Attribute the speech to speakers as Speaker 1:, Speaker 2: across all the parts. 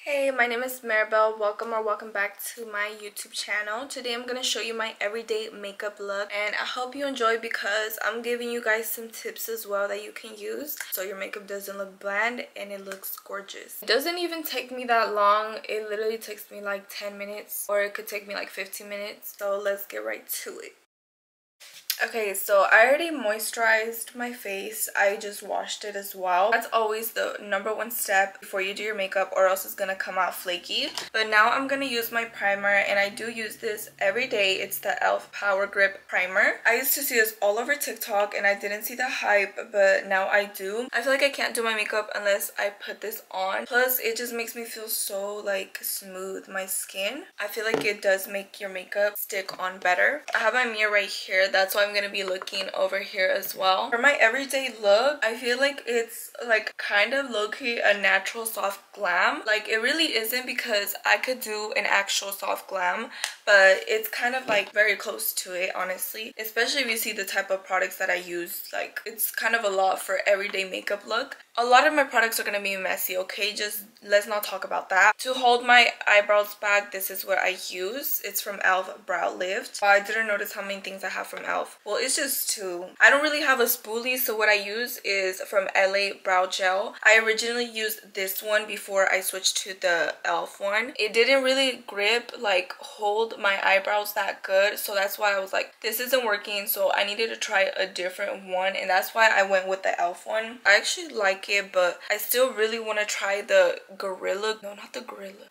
Speaker 1: Hey, my name is Maribel. Welcome back to my YouTube channel. Today I'm going to show you my everyday makeup look, and I hope you enjoy because I'm giving you guys some tips as well that you can use so your makeup doesn't look bland and it looks gorgeous. It doesn't even take me that long. It literally takes me like 10 minutes, or it could take me like 15 minutes. So let's get right to it. Okay, so I already moisturized my face. I just washed it as well. That's always the #1 step before you do your makeup, or else it's gonna come out flaky. But now I'm gonna use my primer, and I do use this every day. It's the e.l.f. Power Grip Primer. I used to see this all over TikTok and I didn't see the hype, but now I do. I feel like I can't do my makeup unless I put this on. Plus, it just makes me feel so like smooth, my skin. I feel like it does make your makeup stick on better. I have my mirror right here. That's why I'm gonna be looking over here as well. For my everyday look, I feel like it's like kind of low-key a natural soft glam. Like, it really isn't, because I could do an actual soft glam, but it's kind of like very close to it, honestly. Especially if you see the type of products that I use. Like, it's kind of a lot for everyday makeup look. A lot of my products are gonna be messy, okay? Just let's not talk about that. To hold my eyebrows back, this is what I use. It's from e.l.f. Brow Lift. I didn't notice how many things I have from e.l.f. Well, it's just 2. I don't really have a spoolie, so what I use is from LA Brow Gel. I originally used this one before I switched to the e.l.f. one. It didn't really grip, like hold my eyebrows that good, so that's why I was like, this isn't working, so I needed to try a different one, and that's why I went with the e.l.f. one. I actually like it, but I still really want to try the not the Gorilla.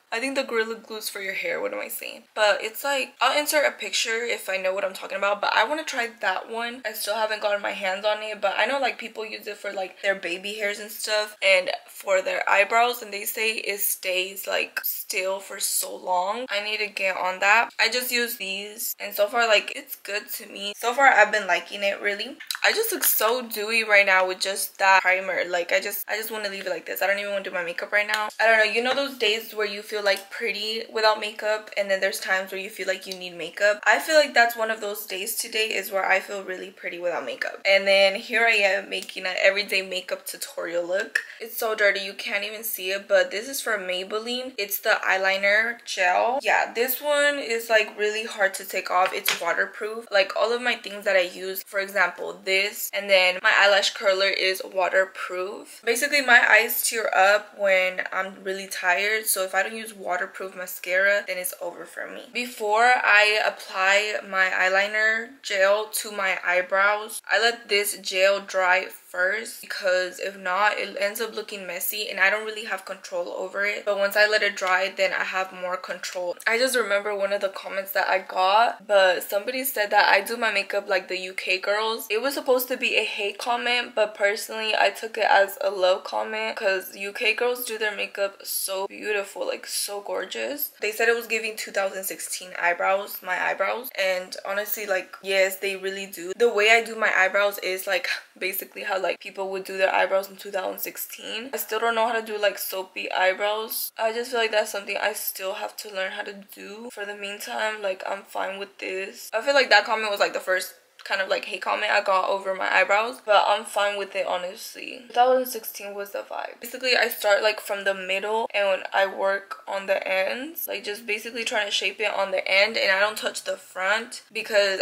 Speaker 1: I think the Gorilla Glue's for your hair. What am I saying? But it's like, I'll insert a picture if I know what I'm talking about, but I want to try that one. I still haven't gotten my hands on it, but I know like people use it for like their baby hairs and stuff, and for their eyebrows, and they say it stays like still for so long. I need to get on that. I just use these, and so far like it's good to me. So far I've been liking it, really. I just look so dewy right now with just that primer. Like, I just want to leave it like this. I don't even want to do my makeup right now. I don't know, you know those days where you feel like pretty without makeup, and then there's times where you feel like you need makeup? I feel like that's one of those days today, is where I feel really pretty without makeup. And then here I am making an everyday makeup tutorial look. It's so dirty, you can't even see it, but this is from Maybelline. It's the eyeliner gel. Yeah, this one is like really hard to take off. It's waterproof. Like, all of my things that I use, for example this, and then my eyelash curler, is waterproof. Basically, my eyes tear up when I'm really tired, so if I don't use waterproof mascara, then it's over for me. Before I apply my eyeliner gel to my eyebrows, I let this gel dry first, because if not, it ends up looking messy and I don't really have control over it. But once I let it dry, then I have more control. I just remember one of the comments that I got, but somebody said that I do my makeup like the UK girls. It was supposed to be a hate comment, but personally I took it as a love comment, because UK girls do their makeup so beautiful, like so gorgeous. They said it was giving 2016 eyebrows, my eyebrows, and honestly, like, yes, they really do. The way I do my eyebrows is like basically how like people would do their eyebrows in 2016. I still don't know how to do like soapy eyebrows. I just feel like that's something I still have to learn how to do. For the meantime, like, I'm fine with this. I feel like that comment was like the first kind of like hate comment I got over my eyebrows, but I'm fine with it, honestly. 2016 was the vibe. Basically, I start like from the middle and I work on the ends, like just basically trying to shape it on the end, and I don't touch the front because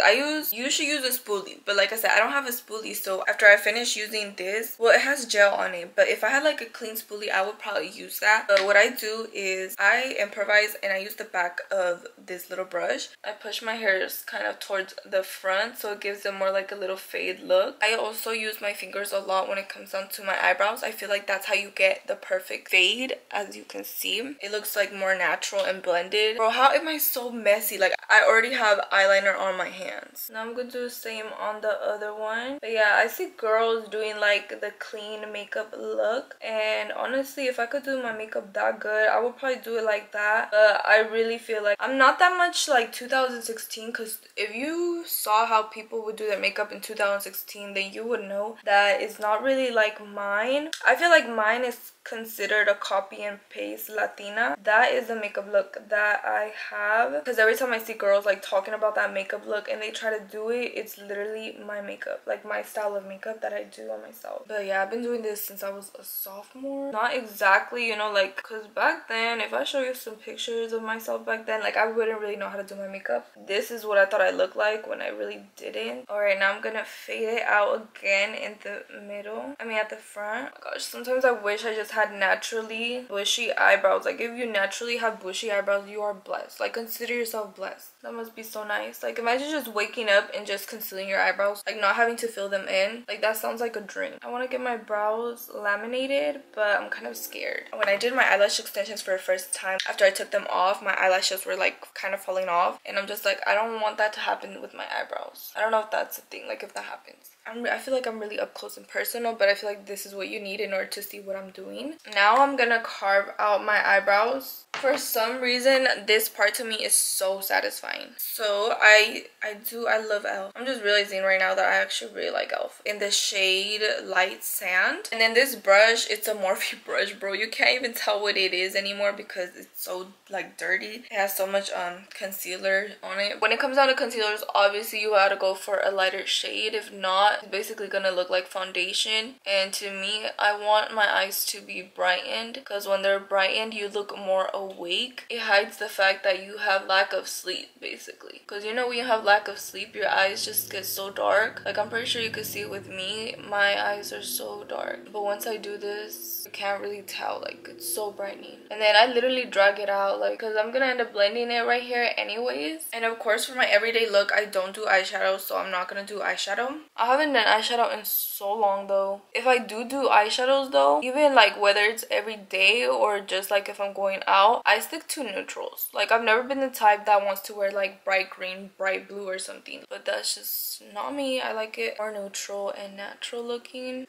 Speaker 1: you should use a spoolie, but like I said, I don't have a spoolie. So after I finish using this, well, it has gel on it, but if I had like a clean spoolie, I would probably use that. But what I do is I improvise, and I use the back of this little brush. I push my hairs kind of towards the front, so it gives them more like a little fade look. I also use my fingers a lot when it comes down to my eyebrows. I feel like that's how you get the perfect fade. As you can see, it looks like more natural and blended. Bro, how am I so messy? Like, I already have eyeliner on my hands. Now I'm gonna do the same on the other one. But yeah, I see girls doing like the clean makeup look, and honestly, if I could do my makeup that good, I would probably do it like that. But I really feel like I'm not that much like 2016, because if you saw how people would do their makeup in 2016, then you would know that it's not really like mine. I feel like mine is considered a copy and paste Latina that is the makeup look that I have, because every time I see girls like talking about that makeup look and they try to do it, it's literally my makeup, like my style of makeup that I do on myself. But yeah, I've been doing this since I was a sophomore. Not exactly, you know, like, because back then, if I show you some pictures of myself back then, like I wouldn't really know how to do my makeup. This is what I thought I looked like when I really didn't. All right, now I'm gonna fade it out again in the middle, I mean at the front. Oh my gosh, sometimes I wish I just had naturally bushy eyebrows. Like if you naturally have bushy eyebrows, you are blessed. Like consider yourself blessed. That must be so nice. Like imagine just waking up and just concealing your eyebrows, like not having to fill them in. Like that sounds like a dream. I want to get my brows laminated, but I'm kind of scared. When I did my eyelash extensions for the first time, after I took them off, my eyelashes were like kind of falling off, and I'm just like, I don't want that to happen with my eyebrows. I don't know if that's a thing, like if that happens. I feel like I'm really up close and personal, but I feel like this is what you need in order to see what I'm doing. Now I'm gonna carve out my eyebrows. For some reason, this part to me is so satisfying. So I love e.l.f. I'm just realizing right now that I actually really like e.l.f. in the shade Light Sand. And then this brush, it's a Morphe brush, bro. You can't even tell what it is anymore because it's so like dirty. It has so much concealer on it. When it comes down to concealers, obviously you gotta go for a lighter shade. If not, it's basically gonna look like foundation. And to me, I want my eyes to be brightened, because when they're brightened, you look more awake. It hides the fact that you have lack of sleep, basically. Because you know when you have lack of sleep, your eyes just get so dark. Like I'm pretty sure you could see it with me, my eyes are so dark. But once I do this, you can't really tell. Like it's so brightening. And then I literally drag it out, like, because I'm gonna end up blending it right here anyways. And of course, for my everyday look, I don't do eyeshadow, so I'm not gonna do eyeshadow. I haven't done eyeshadow in so long though. If I do eyeshadows though, even like whether it's every day or just like if I'm going out, I stick to neutrals. Like I've never been the type that wants to wear like bright green, bright blue or something, but that's just not me. I like it more neutral and natural looking.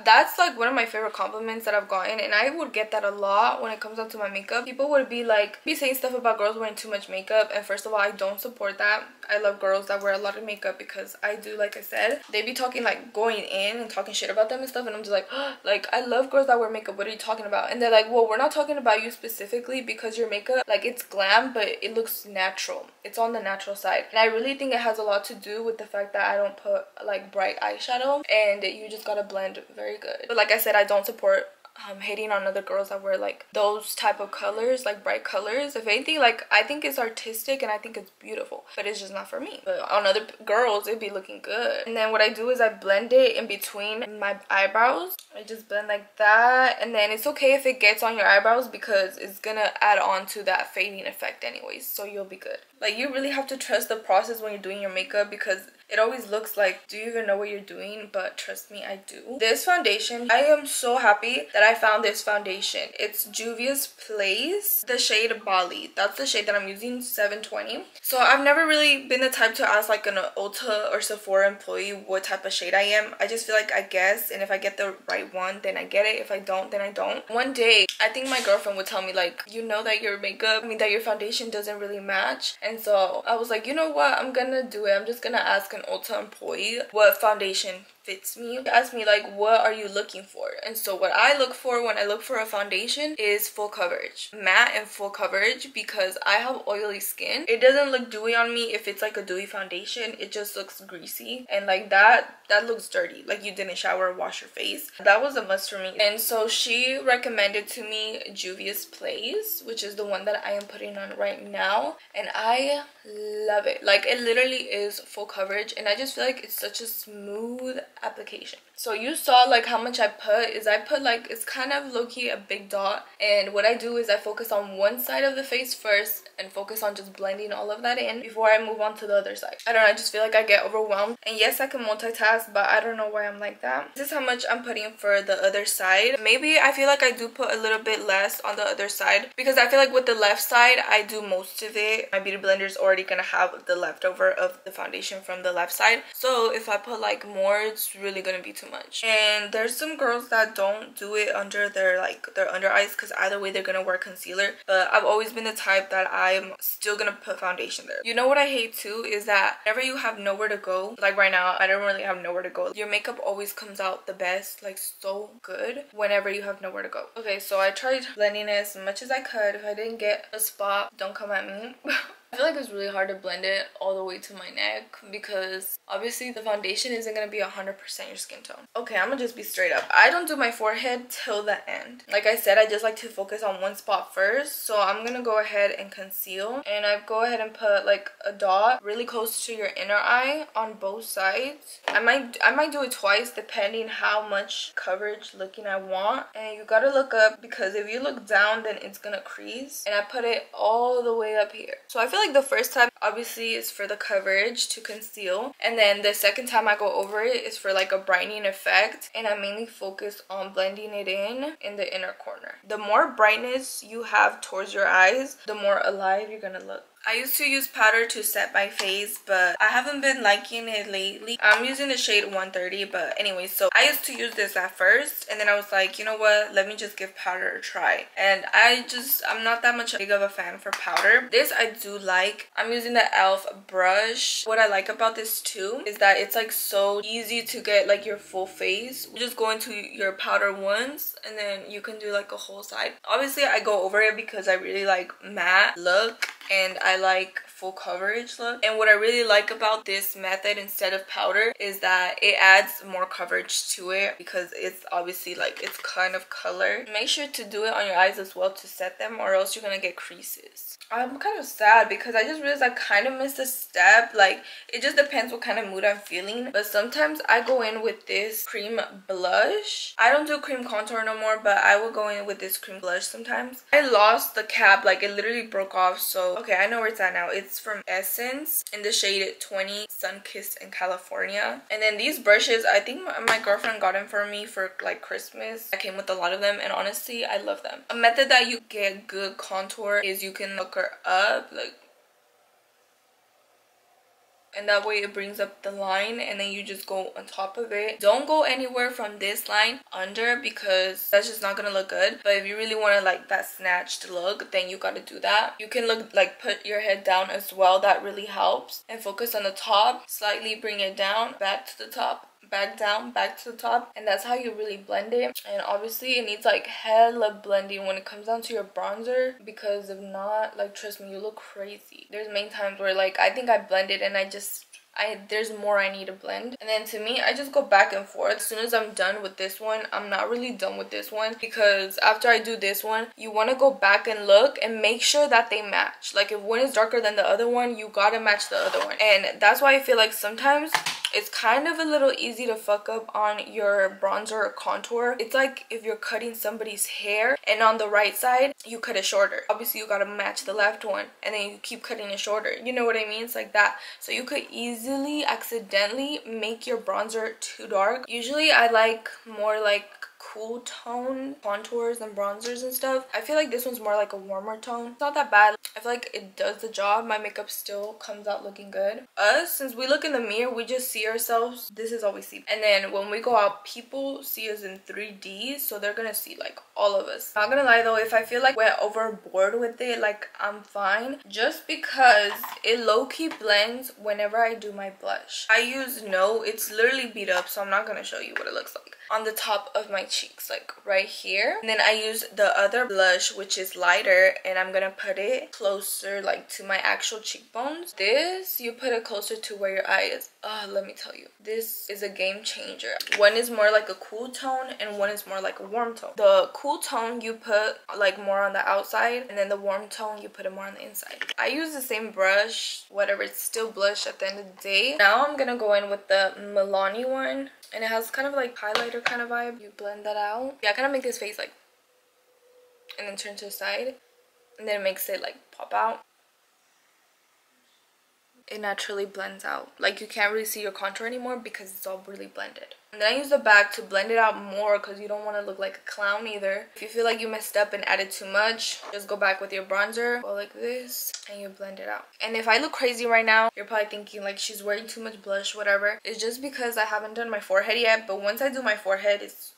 Speaker 1: That's like one of my favorite compliments that I've gotten, and I would get that a lot when it comes down to my makeup. People would be saying stuff about girls wearing too much makeup, and first of all, I don't support that. I love girls that wear a lot of makeup because I do, like I said, they be talking like going in and talking shit about them and stuff, and I'm just like, oh, like I love girls that wear makeup, what are you talking about? And they're like, well, we're not talking about you specifically because your makeup, like it's glam, but it looks natural. It's on the natural side. And I really think it has a lot to do with the fact that I don't put like bright eyeshadow, and you just gotta blend very good. But like I said, I don't support hating on other girls that wear like those type of colors, like bright colors. If anything, like I think it's artistic and I think it's beautiful, but it's just not for me. But on other girls, it'd be looking good. And then what I do is I blend it in between my eyebrows. I just blend like that, and then it's okay if it gets on your eyebrows because it's gonna add on to that fading effect anyways, so you'll be good. Like you really have to trust the process when you're doing your makeup, because it always looks like, do you even know what you're doing? But trust me, I do. This foundation, I am so happy that I found this foundation. It's Juvia's Place, the shade Bali. That's the shade that I'm using, 720. So I've never really been the type to ask like an Ulta or Sephora employee what type of shade I am. I just feel like I guess, and if I get the right one, then I get it. If I don't, then I don't. One day, I think my girlfriend would tell me like, you know that your makeup, that your foundation doesn't really match. And so I was like, you know what, I'm gonna do it. I'm just gonna ask an Ulta employee what foundation fits me. He asked me like, what are you looking for? And so what I look for when I look for a foundation is full coverage, matte and full coverage, because I have oily skin. It doesn't look dewy on me if it's like a dewy foundation. It just looks greasy, and like that looks dirty, like you didn't shower or wash your face. That was a must for me. And so she recommended to me Juvia's Place, which is the one that I am putting on right now, and I love it. Like it literally is full coverage, and I just feel like it's such a smooth application. So you saw like how much I put like, it's kind of low-key a big dot, and what I do is I focus on one side of the face first and focus on just blending all of that in before I move on to the other side. I don't know, I just feel like I get overwhelmed, and yes, I can multitask, but I don't know why I'm like that. This is how much I'm putting for the other side. Maybe I feel like I do put a little bit less on the other side, because I feel like with the left side I do most of it. My beauty blender is already gonna have the leftover of the foundation from the left side, so if I put like more it's really gonna be too much. And there's some girls that don't do it under their under eyes, because either way they're gonna wear concealer. But I've always been the type that I'm still gonna put foundation there. You know what I hate too is that whenever you have nowhere to go, like right now I don't really have nowhere to go, your makeup always comes out the best, like so good whenever you have nowhere to go. Okay, so I tried blending it as much as I could. If I didn't get a spot, don't come at me. I feel like it's really hard to blend it all the way to my neck because obviously the foundation isn't going to be 100% your skin tone. Okay, I'm going to just be straight up. I don't do my forehead till the end. Like I said, I just like to focus on one spot first. So I'm going to go ahead and conceal. And I go ahead and put like a dot really close to your inner eye on both sides. I might do it twice depending how much coverage looking I want. And you got to look up because if you look down then it's going to crease. And I put it all the way up here. So I feel like the first time obviously is for the coverage to conceal, and then the second time I go over it is for like a brightening effect, and I mainly focus on blending it in the inner corner. The more brightness you have towards your eyes, the more alive you're gonna look. I used to use powder to set my face, but I haven't been liking it lately. I'm using the shade 130, but anyway, so I used to use this at first, and then I was like, you know what, let me just give powder a try. And I'm not that much big of a fan for powder. This I do like. I'm using the e.l.f. brush. What I like about this too is that it's like so easy to get like your full face. You just go into your powder once, and then you can do like a whole side. Obviously, I go over it because I really like matte look, and I like full coverage look. And what I really like about this method instead of powder is that it adds more coverage to it because it's obviously like it's kind of color. Make sure to do it on your eyes as well to set them, or else you're gonna get creases. I'm kind of sad because I just realized I kind of missed a step. Like, it just depends what kind of mood I'm feeling, but sometimes I go in with this cream blush. I don't do cream contour no more, but I will go in with this cream blush sometimes. I lost the cap, like it literally broke off. So okay, I know where it's at now. It's from Essence in the shade 20 Sunkissed in California. And then these brushes, I think my girlfriend got them for me for like Christmas. I came with a lot of them, and honestly I love them. A method that you get good contour is you can look her up, like, and that way it brings up the line, and then you just go on top of it. Don't go anywhere from this line under because that's just not gonna look good. But if you really want to like that snatched look, then you gotta do that. You can look like put your head down as well. That really helps. And focus on the top, slightly bring it down, back to the top, back down, back to the top, and that's how you really blend it. And obviously it needs like hella blending when it comes down to your bronzer, because if not, like, trust me, you look crazy. There's many times where like I think I blended and there's more I need to blend, and then to me I just go back and forth. As soon as I'm done with this one, I'm not really done with this one, because after I do this one, you want to go back and look and make sure that they match. Like, if one is darker than the other one, you gotta match the other one. And that's why I feel like sometimes it's kind of a little easy to fuck up on your bronzer or contour. It's like if you're cutting somebody's hair and on the right side you cut it shorter, obviously you gotta match the left one, and then you keep cutting it shorter. You know what I mean? It's like that. So you could easily accidentally make your bronzer too dark. Usually I like more like cool tone contours and bronzers and stuff. I feel like this one's more like a warmer tone. It's not that bad. I feel like it does the job. My makeup still comes out looking good. Us, since we look in the mirror, we just see ourselves. This is all we see. And then when we go out, people see us in 3D, so they're gonna see like all of us. Not gonna lie though, if I feel like we're overboard with it, like, I'm fine, just because it low-key blends whenever I do my blush. I use No. It's literally beat up, so I'm not gonna show you what it looks like. On the top of my cheeks, like right here. And then I use the other blush, which is lighter, and I'm gonna put it closer like to my actual cheekbones. This, you put it closer to where your eye is. Let me tell you, this is a game changer. One is more like a cool tone and one is more like a warm tone. The cool tone you put like more on the outside, and then the warm tone you put it more on the inside. I use the same brush, whatever, it's still blush at the end of the day. Now I'm gonna go in with the Milani one, and it has kind of like highlighter kind of vibe. You blend that out. Yeah, kind of make this face like, and then turn to the side, and then it makes it like pop out. it naturally blends out. Like you can't really see your contour anymore because it's all really blended. And then I use the bag to blend it out more because you don't want to look like a clown either. If you feel like you messed up and added too much, just go back with your bronzer, go like this, and you blend it out. And if I look crazy right now, you're probably thinking like she's wearing too much blush, whatever. It's just because I haven't done my forehead yet, but once I do my forehead, it's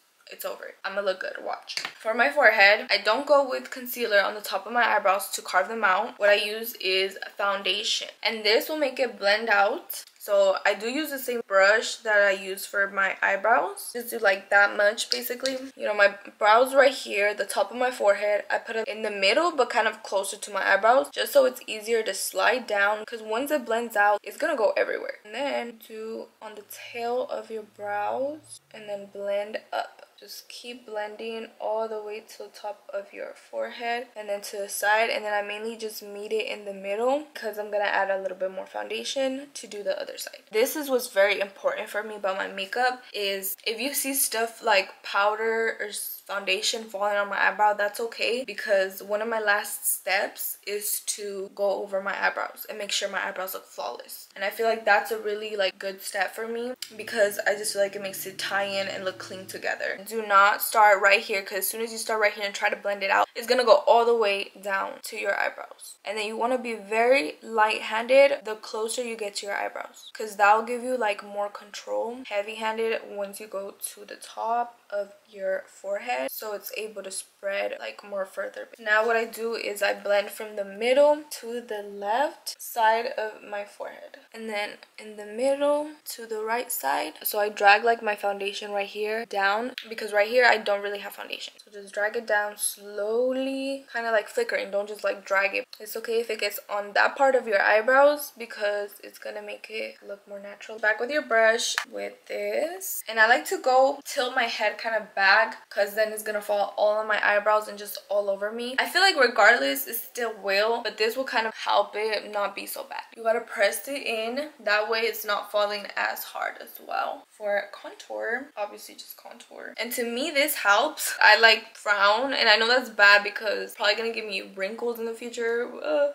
Speaker 1: over. I'm gonna look good, watch. For my forehead, I don't go with concealer on the top of my eyebrows to carve them out. What I use is foundation, and this will make it blend out. So I do use the same brush that I use for my eyebrows. Just do like that much basically. You know, my brows right here, the top of my forehead, I put it in the middle but kind of closer to my eyebrows just so it's easier to slide down, because once it blends out, it's gonna go everywhere. And then do on the tail of your brows and then blend up. Just keep blending all the way to the top of your forehead and then to the side, and then I mainly just meet it in the middle because I'm gonna add a little bit more foundation to do the other side. This is what's very important for me about my makeup, is if you see stuff like powder or foundation falling on my eyebrow, that's okay, because one of my last steps is to go over my eyebrows and make sure my eyebrows look flawless. And I feel like that's a really like good step for me because I just feel like it makes it tie in and look clean together. Do not start right here, because as soon as you start right here and try to blend it out, it's gonna go all the way down to your eyebrows. And then you want to be very light-handed the closer you get to your eyebrows, because that'll give you like more control. Heavy-handed once you go to the top of your forehead so it's able to spread like more further. Now what I do is I blend from the middle to the left side of my forehead, and then in the middle to the right side. So I drag like my foundation right here down, because right here I don't really have foundation. So just drag it down slowly, kind of like flickering. Don't just like drag it. It's okay if it gets on that part of your eyebrows because it's gonna make it look more natural. Back with your brush with this, and I like to go tilt my head kind of back because then it's gonna fall all on my eyebrows and just all over me. I feel like regardless it still will, but this will kind of help it not be so bad. You gotta press it in, that way it's not falling as hard as well. For contour, obviously just contour, and to me this helps. I like frown, and I know that's bad because it's probably gonna give me wrinkles in the future.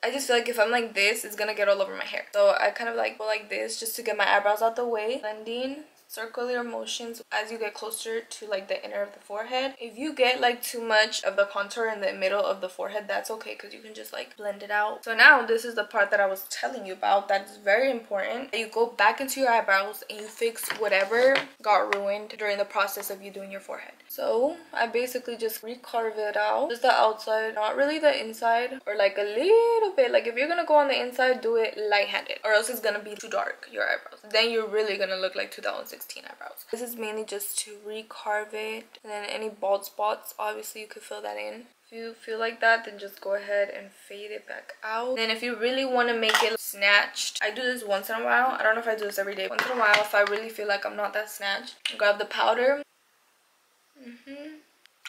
Speaker 1: I just feel like if I'm like this, it's gonna get all over my hair, so I kind of like go like this just to get my eyebrows out the way, blending circular motions as you get closer to like the inner of the forehead. If you get like too much of the contour in the middle of the forehead, that's okay, because you can just like blend it out. So now this is the part that I was telling you about that is very important. You go back into your eyebrows and you fix whatever got ruined during the process of you doing your forehead. So I basically just recarve it out, just the outside, not really the inside, or like a little bit. Like if you're gonna go on the inside, do it light-handed, or else it's gonna be too dark, your eyebrows. Then you're really gonna look like 2016 eyebrows. This is mainly just to recarve it, and then any bald spots, obviously you could fill that in. If you feel like that, then just go ahead and fade it back out. Then if you really want to make it snatched, I do this once in a while. I don't know if I do this every day. Once in a while, if I really feel like I'm not that snatched, grab the powder,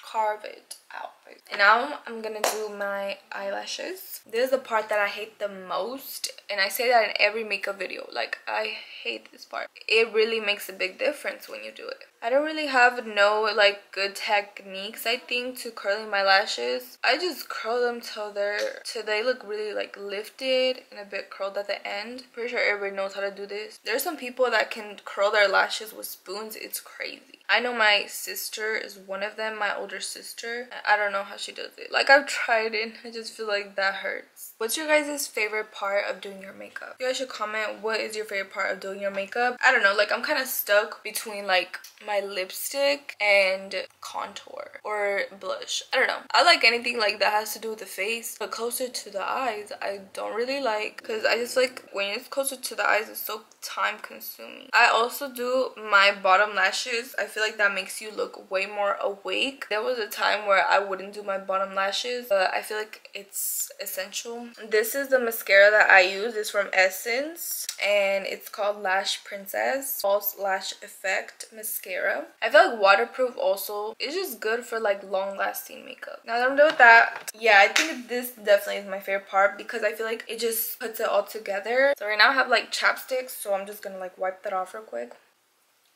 Speaker 1: carve it out. And now I'm gonna do my eyelashes. This is the part that I hate the most, and I say that in every makeup video. Like, I hate this part. It really makes a big difference when you do it. I don't really have no like good techniques, I think, to curling my lashes. I just curl them till they look really like lifted and a bit curled at the end. Pretty sure everybody knows how to do this. There's some people that can curl their lashes with spoons. It's crazy. I know my sister is one of them, my older sister. I don't know how she does it. Like, I've tried it, I just feel like that hurts. What's your guys' favorite part of doing your makeup? You guys should comment what is your favorite part of doing your makeup. I don't know, like I'm kind of stuck between like my lipstick and contour or blush. I don't know. I like anything like that has to do with the face, but closer to the eyes I don't really like, because I just like when it's closer to the eyes it's so time consuming. I also do my bottom lashes. I feel like that makes you look way more awake. There was a time where I wouldn't do my bottom lashes, but I feel like it's essential. This is the mascara that I use. It's from Essence and it's called Lash Princess False Lash Effect Mascara. I feel like waterproof also. It's just good for like long lasting makeup. Now that I'm done with that, yeah, I think this definitely is my favorite part because I feel like it just puts it all together. So right now I have like chapsticks, so I'm just gonna like wipe that off real quick.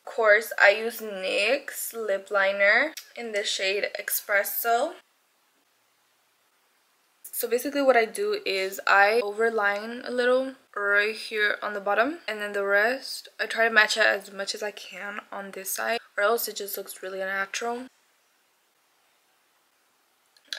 Speaker 1: Of course, I use NYX lip liner in the shade Espresso. So basically what I do is I overline a little right here on the bottom, and then the rest I try to match it as much as I can on this side, or else it just looks really unnatural.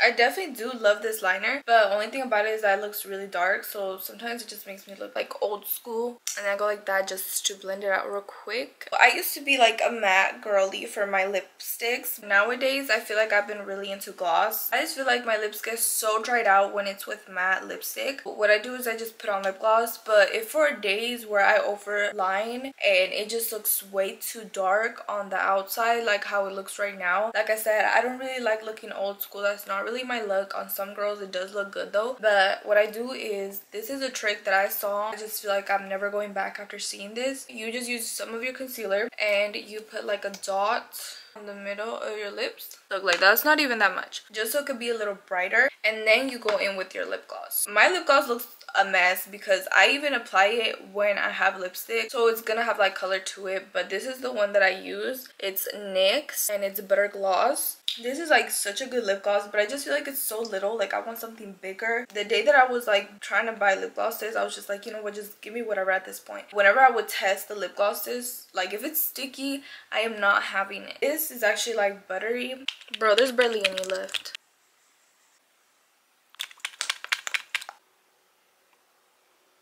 Speaker 1: I definitely do love this liner, but only thing about it is that it looks really dark, so sometimes it just makes me look like old school, and I go like that just to blend it out real quick. I used to be like a matte girly for my lipsticks. Nowadays I feel like I've been really into gloss. I just feel like my lips get so dried out when it's with matte lipstick. What I do is I just put on lip gloss, but if for days where I overline and it just looks way too dark on the outside, like how it looks right now, like I said, I don't really like looking old school. That's not really my look. On some girls it does look good though, but what I do is, this is a trick that I saw. I just feel like I'm never going back after seeing this. You just use some of your concealer and you put like a dot on the middle of your lips. Look, like that's not even that much, just so it could be a little brighter, and then you go in with your lip gloss. My lip gloss looks a mess because I even apply it when I have lipstick, so it's gonna have like color to it, but this is the one that I use. It's NYX and it's Butter Gloss. This is like such a good lip gloss, but I just feel like it's so little. Like I want something bigger. The day that I was like trying to buy lip glosses, I was just like, you know what, just give me whatever at this point. Whenever I would test the lip glosses, like if it's sticky, I am not having it. This is actually like buttery. Bro, there's barely any left.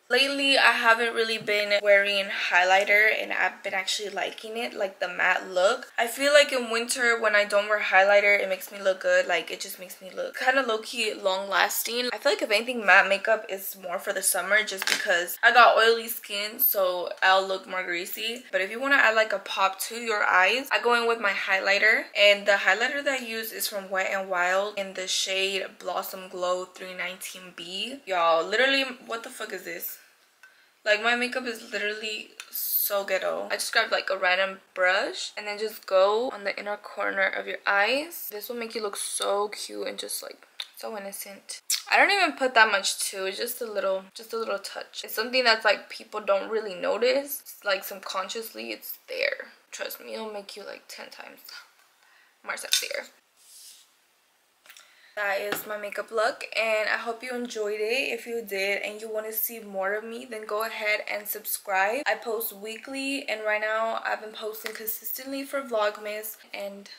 Speaker 1: Lately, I haven't really been wearing highlighter and I've been actually liking it, like the matte look. I feel like in winter when I don't wear highlighter, it makes me look good. Like it just makes me look kind of low-key long lasting. I feel like if anything, matte makeup is more for the summer just because I got oily skin, so I'll look more greasy. But if you want to add like a pop to your eyes, I go in with my highlighter, and the highlighter that I use is from Wet n Wild in the shade Blossom Glow 319B. Y'all, literally, what the fuck is this? Like my makeup is literally so ghetto. I just grabbed like a random brush and then just go on the inner corner of your eyes. This will make you look so cute and just like so innocent. I don't even put that much too. It's just a little touch. It's something that's like people don't really notice. It's like subconsciously it's there. Trust me, it'll make you like 10 times more sexier. That is my makeup look, and I hope you enjoyed it. If you did and you want to see more of me, then go ahead and subscribe. I post weekly, and right now I've been posting consistently for Vlogmas, and